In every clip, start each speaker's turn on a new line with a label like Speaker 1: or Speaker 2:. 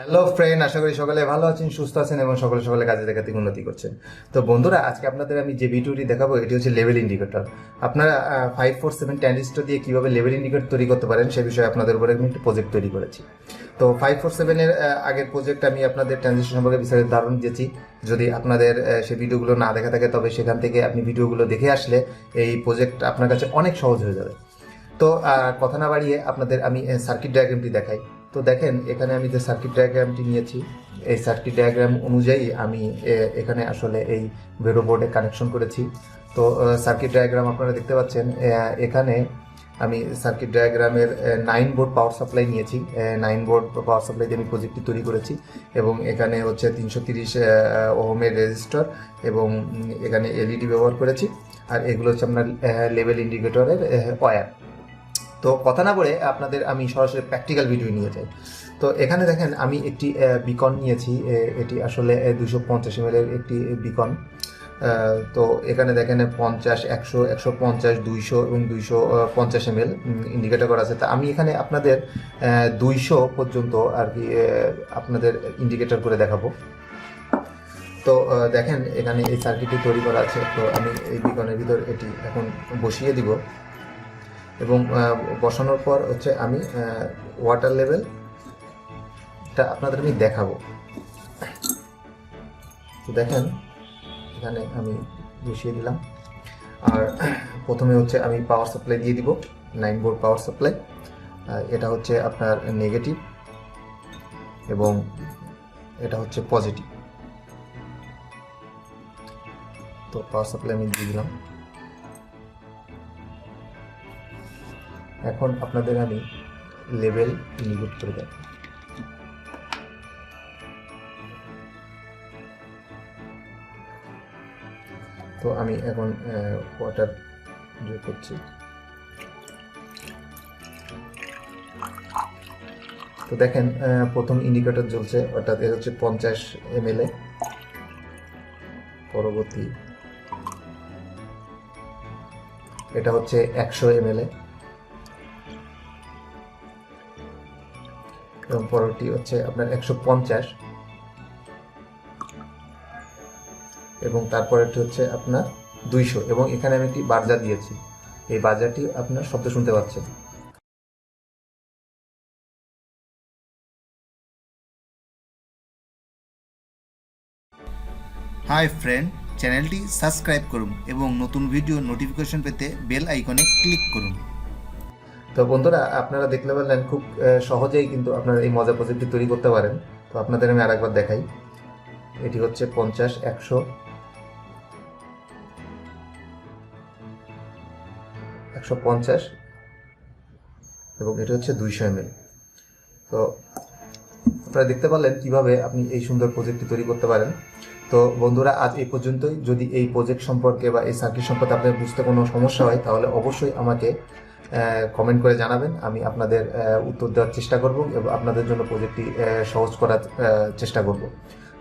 Speaker 1: Hello friend, আশা করি সকলে ভালো আছেন, সুস্থ আছেন এবং সকলে সকলে কাজে দেখাতে উন্নতি করছেন। তো বন্ধুরা, আজকে আপনাদের আমি যে ভিডিওটি দেখাবো এটি হচ্ছে লেভেল ইন্ডিকেটর। আপনারা 547 ট্রানজিস্টর দিয়ে কিভাবে লেভেল ইন্ডিকেটর তৈরি করতে পারেন সে বিষয়ে আপনাদের উপরে আমি একটি প্রজেক্ট তৈরি করেছি। তো 547 এর আগের প্রজেক্ট আমি আপনাদের ট্রানজিস্টর সম্পর্কে বিস্তারিত ধারণা দিয়েছি। যদি আপনাদের সেই ভিডিওগুলো না দেখা থাকে তবে সেখান থেকে আপনি ভিডিওগুলো দেখে আসলে এই প্রজেক্ট আপনার কাছে অনেক সহজ হয়ে যাবে। তো কথা না বাড়িয়ে আপনাদের আমি সার্কিট ডায়াগ্রামটি দেখাই। তো দেখেন, এখানে আমি যে সার্কিট ডায়াগ্রামটি নিয়েছি, এই সার্কিট ডায়াগ্রাম অনুযায়ী আমি এখানে আসলে এই ভেরো বোর্ডে কানেকশন করেছি। তো সার্কিট ডায়াগ্রাম আপনারা দেখতে পাচ্ছেন। এখানে আমি সার্কিট ডায়াগ্রামের 9 ভোল্ট পাওয়ার সাপ্লাই নিয়েছি। 9 ভোল্ট পাওয়ার সাপ্লাই দিয়ে আমি প্রজেক্টটি তৈরি করেছি এবং এখানে হচ্ছে 330 ওহমের রেজিস্টর এবং এখানে এলইডি ব্যবহার করেছি। আর এগুলো হচ্ছে আপনার লেভেল ইন্ডিকেটরের ওয়্যার। তো কথা না বলে আপনাদের আমি সরাসরি প্র্যাকটিক্যাল ভিডিও নিয়ে যাই। তো এখানে দেখেন, আমি একটি বিকন নিয়েছি। এটি আসলে 250 ml এর একটি বিকন। তো এখানে দেখেন 50, 100, 150, 200 এবং 250 ml ইন্ডিকেটর করা আছে। তা আমি এখানে আপনাদের 200 পর্যন্ত আর কি আপনাদের ইন্ডিকেটর করে দেখাবো। তো দেখেন, এখানে এই সার্কিটটি তৈরি করা আছে। তো আমি এই বিকনের ভিতর এটি এখন বসিয়ে দিব এবং বসানোর পর হচ্ছে আমি ওয়াটার লেভেলটা আপনাদের আমি দেখাবো। তো দেখেন, এখানে আমি বসিয়ে দিলাম। আর প্রথমে হচ্ছে আমি পাওয়ার সাপ্লাই দিয়ে দিব, 9 ভোল্ট পাওয়ার সাপ্লাই। এটা হচ্ছে আপনার নেগেটিভ এবং এটা হচ্ছে পজিটিভ। তো পাওয়ার সাপ্লাই আমি দিয়ে দিলাম। এখন আপনাদের আমি লেভেল ইন্ডিকেট করে দেব। তো আমি এখন ওয়াটার যোগ করছি। তো দেখেন, প্রথম ইন্ডিকেটর জ্বলছে, অর্থাৎ এর হচ্ছে 50 ml। পরবর্তী এটা হচ্ছে 100 ml এবং পরবর্তী হচ্ছে আপনার 150 এবং তারপরেরটি হচ্ছে আপনার 200 এবং এখানে আমি একটি বার্জার দিয়েছি। এই বার্জারটি আপনার শব্দ শুনতে পাচ্ছেন।
Speaker 2: হাই ফ্রেন্ড, চ্যানেলটি সাবস্ক্রাইব করুন এবং নতুন ভিডিও নোটিফিকেশন পেতে বেল আইকনে ক্লিক করুন।
Speaker 1: তো বন্ধুরা, আপনারা দেখতে পারলেন খুব সহজেই কিন্তু আপনারা এই মজা প্রজেক্টটি তৈরি করতে পারেন। তো আপনাদের আমি আরেকবার দেখাই। এটি হচ্ছে 50, 100, 150 এবং এটি হচ্ছে 200 ml। তো আপনারা দেখতে পারলেন কিভাবে আপনি এই সুন্দর প্রজেক্টটি তৈরি করতে পারেন। তো বন্ধুরা, আজ এই পর্যন্তই। যদি এই প্রজেক্ট সম্পর্কে বা এই সার্কিট সম্পর্কে আপনার বুঝতে কোনো সমস্যা হয় তাহলে অবশ্যই আমাকে কমেন্ট করে জানাবেন। আমি আপনাদের উত্তর দেওয়ার চেষ্টা করব এবং আপনাদের জন্য প্রজেক্টটি সহজ করার চেষ্টা করব।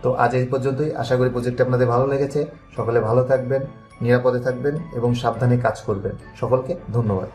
Speaker 1: তো আজ এই পর্যন্তই। আশা করি প্রজেক্টটি আপনাদের ভালো লেগেছে। সকলে ভালো থাকবেন, নিরাপদে থাকবেন এবং সাবধানে কাজ করবেন। সকলকে ধন্যবাদ।